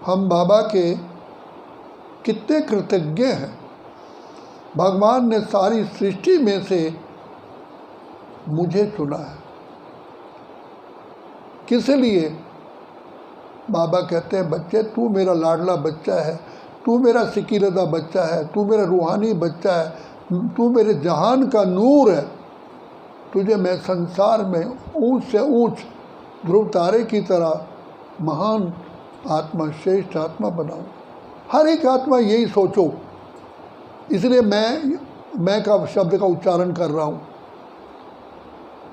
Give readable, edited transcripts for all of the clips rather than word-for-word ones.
हम बाबा के कितने कृतज्ञ हैं। भगवान ने सारी सृष्टि में से मुझे चुना है। किस लिए? बाबा कहते हैं बच्चे तू मेरा लाडला बच्चा है, तू मेरा सिकीरदा बच्चा है, तू मेरा रूहानी बच्चा है, तू मेरे जहान का नूर है। तुझे मैं संसार में ऊंच से ऊंच ध्रुव तारे की तरह महान आत्मा, श्रेष्ठ आत्मा बनाऊं। हर एक आत्मा यही सोचो, इसलिए मैं का शब्द का उच्चारण कर रहा हूँ।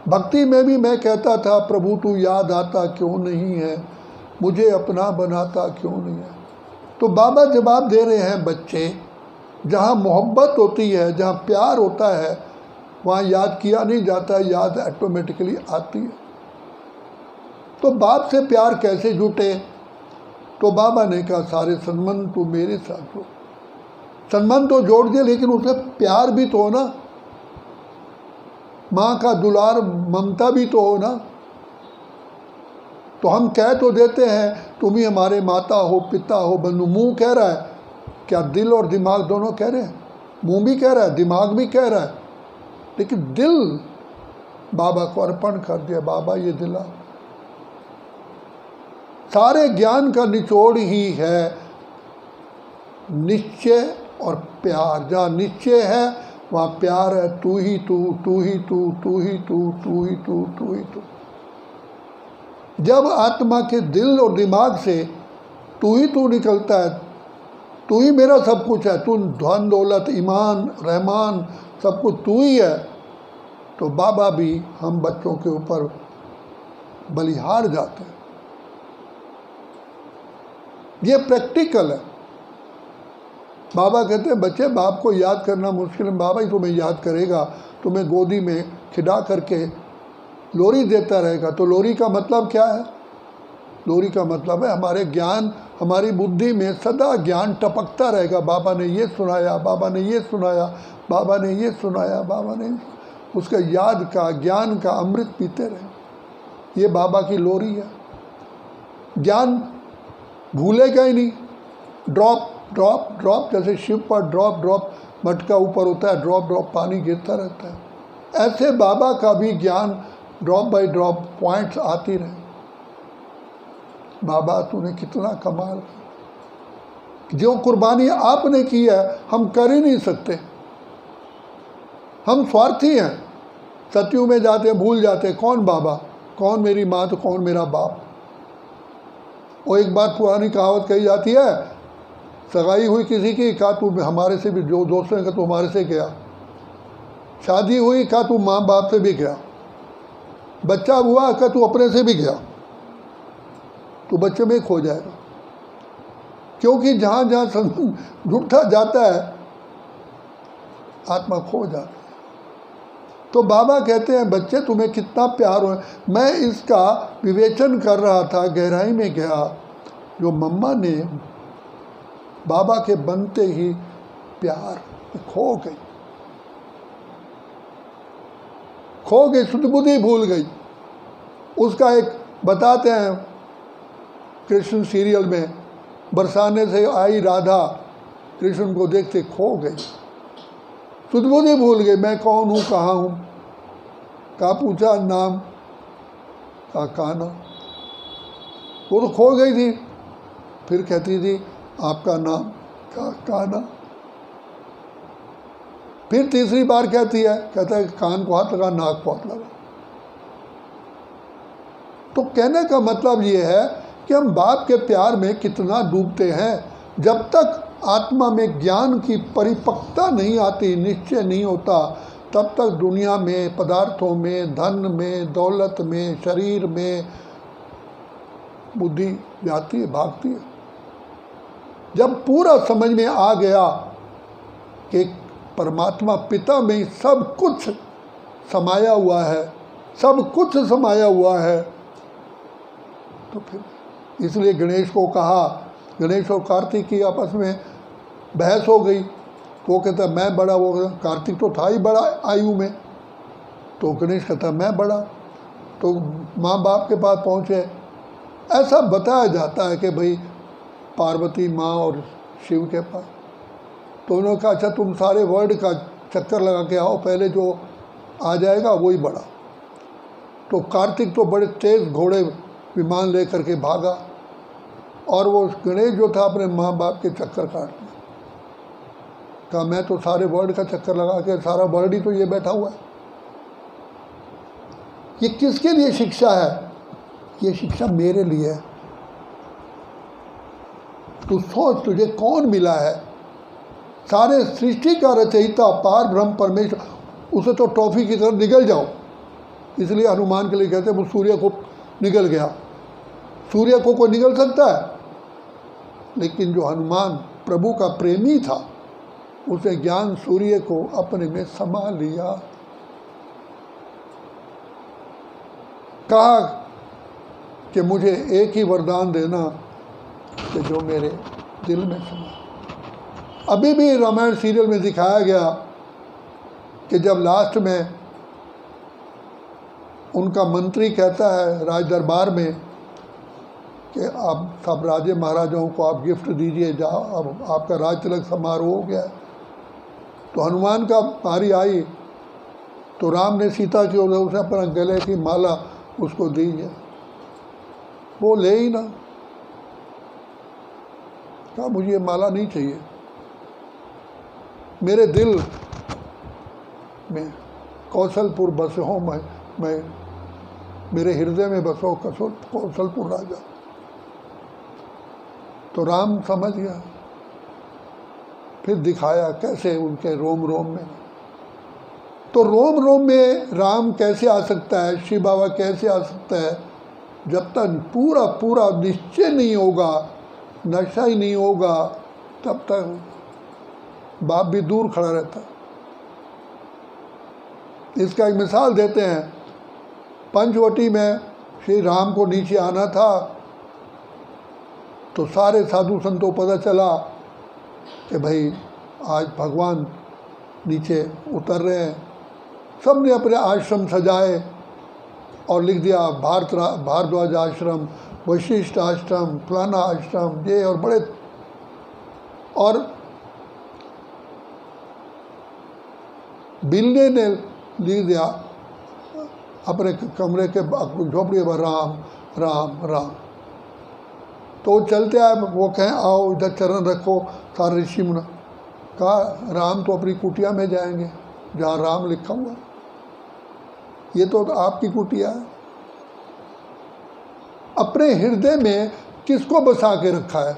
भक्ति में भी मैं कहता था प्रभु तू याद आता क्यों नहीं है, मुझे अपना बनाता क्यों नहीं है। तो बाबा जवाब दे रहे हैं बच्चे, जहाँ मोहब्बत होती है, जहाँ प्यार होता है, वहाँ याद किया नहीं जाता, याद ऑटोमेटिकली आती है। तो बाप से प्यार कैसे जुटे? तो बाबा ने कहा सारे संबंध तो मेरे साथ हो। संबंध तो जोड़ दिए, लेकिन उसमें प्यार भी तो हो ना, माँ का दुलार ममता भी तो हो ना। तो हम कह तो देते हैं तुम ही हमारे माता हो, पिता हो, बंधु। मुंह कह रहा है, क्या दिल और दिमाग दोनों कह रहे हैं? मुंह भी कह रहा है, दिमाग भी कह रहा है, लेकिन दिल बाबा को अर्पण कर दिया। बाबा ये दिला। सारे ज्ञान का निचोड़ ही है निश्चय और प्यार। जहाँ निश्चय है वहाँ प्यार है। तू ही तू, तू ही तू, तू ही तू, तू ही तू, तू ही तू। जब आत्मा के दिल और दिमाग से तू ही तू निकलता है, तू ही मेरा सब कुछ है, तू धन दौलत ईमान रहमान सब कुछ तू ही है, तो बाबा भी हम बच्चों के ऊपर बलिहार जाते हैं। ये प्रैक्टिकल है। बाबा कहते हैं बच्चे बाप को याद करना मुश्किल है, बाबा ही तुम्हें याद करेगा, तुम्हें गोदी में खिला करके लोरी देता रहेगा। तो लोरी का मतलब क्या है? लोरी का मतलब है हमारे ज्ञान, हमारी बुद्धि में सदा ज्ञान टपकता रहेगा। बाबा ने ये सुनाया, बाबा ने ये सुनाया, बाबा ने ये सुनाया, बाबा ने उसका याद का ज्ञान का अमृत पीते रहे। ये बाबा की लोरी है। ज्ञान भूलेगा ही नहीं। ड्रॉप ड्रॉप ड्रॉप, जैसे शिव पर ड्रॉप ड्रॉप मटका ऊपर होता है, ड्रॉप ड्रॉप पानी गिरता रहता है, ऐसे बाबा का भी ज्ञान ड्रॉप बाय ड्रॉप पॉइंट्स आती रहे। बाबा तूने कितना कमाल, जो कुर्बानी आपने की है हम कर ही नहीं सकते। हम स्वार्थी हैं, सत्यु में जाते भूल जाते कौन बाबा, कौन मेरी माँ, तो कौन मेरा बाप। वो एक बात पुरानी कहावत कही जाती है, सगाई हुई किसी की, कहा तू हमारे से भी, जो दोस्तों ने कहा तू हमारे से गया। शादी हुई, कहा तू माँ बाप से भी गया। बच्चा हुआ, कहा तू अपने से भी गया। तो बच्चे में खो जाएगा, क्योंकि जहाँ जहाँ संबंध जुड़ता जाता है आत्मा खो जाती है। तो बाबा कहते हैं बच्चे तुम्हें कितना प्यार हो। मैं इसका विवेचन कर रहा था, गहराई में गया। जो मम्मा ने बाबा के बनते ही प्यार खो गई, खो गई, शुद्ध बुद्धि भूल गई। उसका एक बताते हैं कृष्ण सीरियल में, बरसाने से आई राधा कृष्ण को देखते खो गई, शुद्ध बुद्धि भूल गई। मैं कौन हूँ, कहाँ हूँ, कहाँ पूछा नाम, कहा काना। वो तो खो गई थी। फिर कहती थी आपका नाम, कहा काना। फिर तीसरी बार कहती है, कहता है कान को हाथ लगा, नाक को हाथ लगा। तो कहने का मतलब ये है कि हम बाप के प्यार में कितना डूबते हैं। जब तक आत्मा में ज्ञान की परिपक्वता नहीं आती, निश्चय नहीं होता, तब तक दुनिया में, पदार्थों में, धन में, दौलत में, शरीर में बुद्धि जाती है, भागती है। जब पूरा समझ में आ गया कि परमात्मा पिता में सब कुछ समाया हुआ है, सब कुछ समाया हुआ है, तो फिर इसलिए गणेश को कहा, गणेश और कार्तिक की आपस में बहस हो गई। तो वो कहता मैं बड़ा, वो कार्तिक तो था ही बड़ा आयु में, तो गणेश कहता मैं बड़ा। तो माँ बाप के पास पहुँचे। ऐसा बताया जाता है कि भाई पार्वती माँ और शिव के पास। तो उन्होंने कहा अच्छा तुम सारे वर्ल्ड का चक्कर लगा के आओ, पहले जो आ जाएगा वही बड़ा। तो कार्तिक तो बड़े तेज घोड़े विमान लेकर के भागा और वो गणेश जो था अपने माँ बाप के चक्कर काट दिया। कहा मैं तो सारे वर्ल्ड का चक्कर लगा के, सारा वर्ल्ड ही तो ये बैठा हुआ है। ये किसके लिए शिक्षा है? ये शिक्षा मेरे लिए है। तू सोच तुझे कौन मिला है? सारे सृष्टि का रचयिता पार ब्रह्म परमेश्वर, उसे तो टॉफी की तरह निगल जाओ। इसलिए हनुमान के लिए कहते हैं वो सूर्य को निगल गया। सूर्य को कोई निगल सकता है? लेकिन जो हनुमान प्रभु का प्रेमी था, उसने ज्ञान सूर्य को अपने में समा लिया। कहा कि मुझे एक ही वरदान देना कि जो मेरे दिल में समा। अभी भी रामायण सीरियल में दिखाया गया कि जब लास्ट में उनका मंत्री कहता है राज दरबार में कि आप सब राजे महाराजाओं को आप गिफ्ट दीजिए, जाओ अब आपका राज तिलक समारोह हो गया। तो हनुमान का बारी आई तो राम ने सीता की ओर उसे अपना गले की माला उसको दी है, वो ले ही ना। कहा मुझे ये माला नहीं चाहिए, मेरे दिल में कौशलपुर बसे हो, मैं मेरे हृदय में बसो कौशलपुर राजा। तो राम समझ गया। फिर दिखाया कैसे उनके रोम रोम में। तो रोम रोम में राम कैसे आ सकता है, शिव बाबा कैसे आ सकता है? जब तक पूरा पूरा निश्चय नहीं होगा, नशा ही नहीं होगा, तब तक बाप भी दूर खड़ा रहता। इसका एक मिसाल देते हैं। पंचवटी में श्री राम को नीचे आना था तो सारे साधु संतों को पता चला कि भाई आज भगवान नीचे उतर रहे हैं। सब ने अपने आश्रम सजाए और लिख दिया भारद्वाज आश्रम, वशिष्ठ आश्रम, फलाना आश्रम, ये और बड़े। और बिल्ली ने लिख दिया अपने कमरे के झोपड़ी पर राम राम राम। तो चलते आए, वो कहें आओ इधर चरण रखो, सारे ऋषि मुनि। कहा राम तो अपनी कुटिया में जाएंगे जहाँ राम लिखा हुआ। ये तो आपकी कुटिया है। अपने हृदय में किसको बसा के रखा है?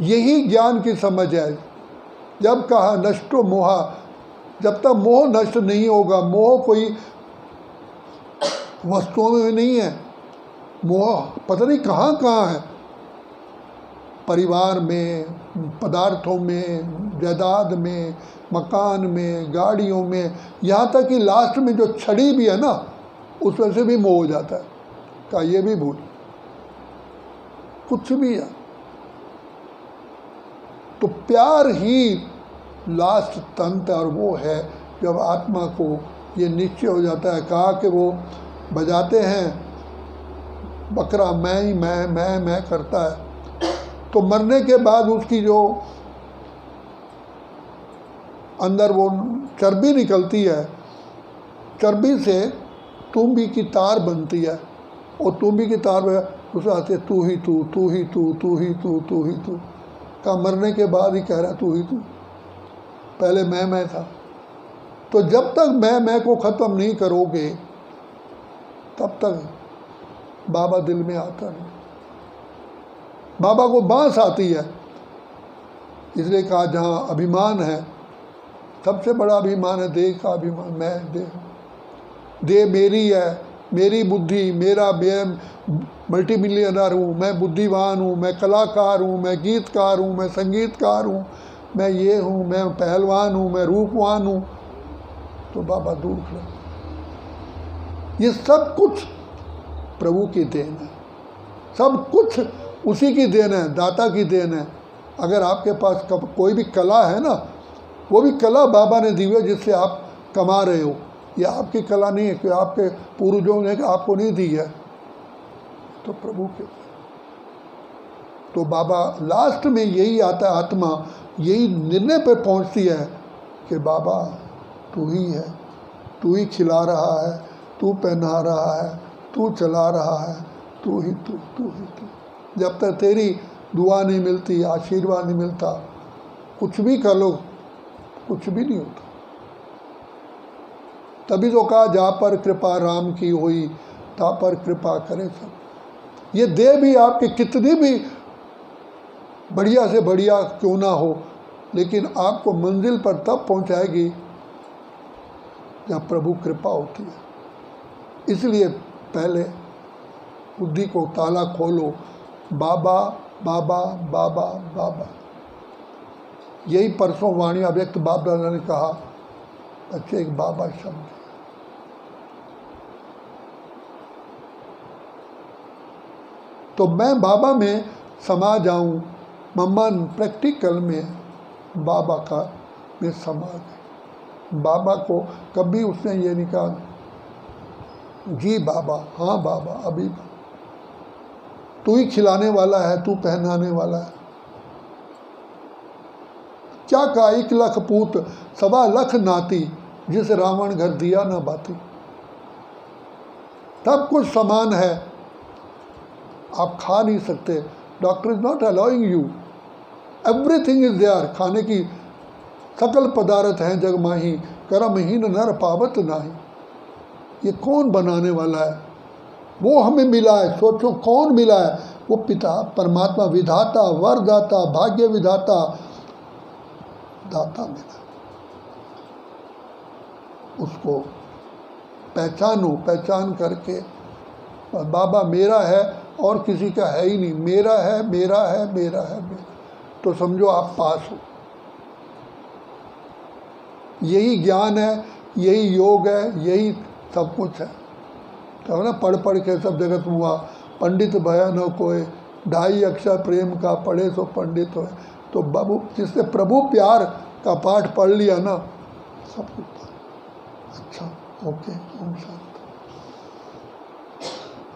यही ज्ञान की समझ है। जब कहा नष्टो मोहा, जब तक मोह नष्ट नहीं होगा, मोह कोई वस्तुओं में नहीं है, मोह पता नहीं कहाँ कहाँ है, परिवार में, पदार्थों में, जायदाद में, मकान में, गाड़ियों में, यहाँ तक कि लास्ट में जो छड़ी भी है ना, उस वजह से भी मोह हो जाता है। का ये भी भूल, कुछ भी है। तो प्यार ही लास्ट तंत्र, और वो है जब आत्मा को ये निश्चय हो जाता है। कहा कि वो बजाते हैं बकरा, मैं ही मैं करता है। तो मरने के बाद उसकी जो अंदर वो चर्बी निकलती है, चर्बी से तुम्बी की तार बनती है, और तुम्बी की तार में उसे आते है तू ही तू, तू ही तू, तू ही तू, तू ही तू। का मरने के बाद ही कह रहा तू ही तू, पहले मैं था। तो जब तक मैं को ख़त्म नहीं करोगे तब तक बाबा दिल में आता नहीं। बाबा को बांस आती है, इसलिए कहा जहाँ अभिमान है, सबसे बड़ा अभिमान है देह का अभिमान। मैं देह मेरी है, मेरी बुद्धि, मेरा मल्टी मिलियनर हूँ, मैं बुद्धिमान हूँ, मैं कलाकार हूँ, मैं गीतकार हूँ, मैं संगीतकार हूँ, मैं ये हूँ, मैं पहलवान हूँ, मैं रूपवान हूँ। तो बाबा दूर खड़े। ये सब कुछ प्रभु की देन है, सब कुछ उसी की देन है, दाता की देन है। अगर आपके पास कोई भी कला है ना, वो भी कला बाबा ने दी हुई है जिससे आप कमा रहे हो। ये आपकी कला नहीं है कि आपके पूर्वजों ने आपको नहीं दी है, तो प्रभु के। तो बाबा लास्ट में यही आता है, आत्मा यही निर्णय पर पहुंचती है कि बाबा तू ही है, तू ही खिला रहा है, तू पहना रहा है, तू चला रहा है, तू ही तू। जब तक तेरी दुआ नहीं मिलती, आशीर्वाद नहीं मिलता, कुछ भी कर लो कुछ भी नहीं होता। तभी तो कहा जा पर कृपा राम की हुई, ता पर कृपा करे सब। ये देह भी आपकी कितनी भी बढ़िया से बढ़िया क्यों ना हो, लेकिन आपको मंजिल पर तब पहुंचाएगी जब प्रभु कृपा होती है। इसलिए पहले बुद्धि को ताला खोलो, बाबा बाबा बाबा बाबा। यही परसों वाणी अव्यक्त बाप दादा ने कहा, बच्चे एक बाबा शब्द। तो मैं बाबा में समा जाऊं, मम्मा प्रैक्टिकल में बाबा का में समा गए। बाबा को कभी उसने ये नहीं कहा जी बाबा, हाँ बाबा, अभी तू ही खिलाने वाला है, तू पहनाने वाला है। क्या कहा, 1 लाख पूत 1.25 लाख नाती, जिस रावण घर दिया ना बाती। सब कुछ समान है, आप खा नहीं सकते। Doctor is not allowing you, everything is there. खाने की सकल पदार्थ हैं जग माही, कर्महीन नर पावत नाही। ये कौन बनाने वाला है? वो हमें मिला है। सोचो कौन मिला है? वो पिता परमात्मा, विधाता, वरदाता, भाग्य विधाता, दाता मिला। उसको पहचानो, पहचान करके बाबा मेरा है और किसी का है ही नहीं, मेरा है मेरा है मेरा है मेरा, तो समझो आप पास हो। यही ज्ञान है, यही योग है, यही सब कुछ है। तो ना पढ़ पढ़ के सब जगत हुआ, पंडित भया न कोय, 2.5 अक्षर प्रेम का पढ़े सो पंडित हो। तो बाबू जिसने प्रभु प्यार का पाठ पढ़ लिया ना, सब कुछ। अच्छा, ओके, ओम शांति।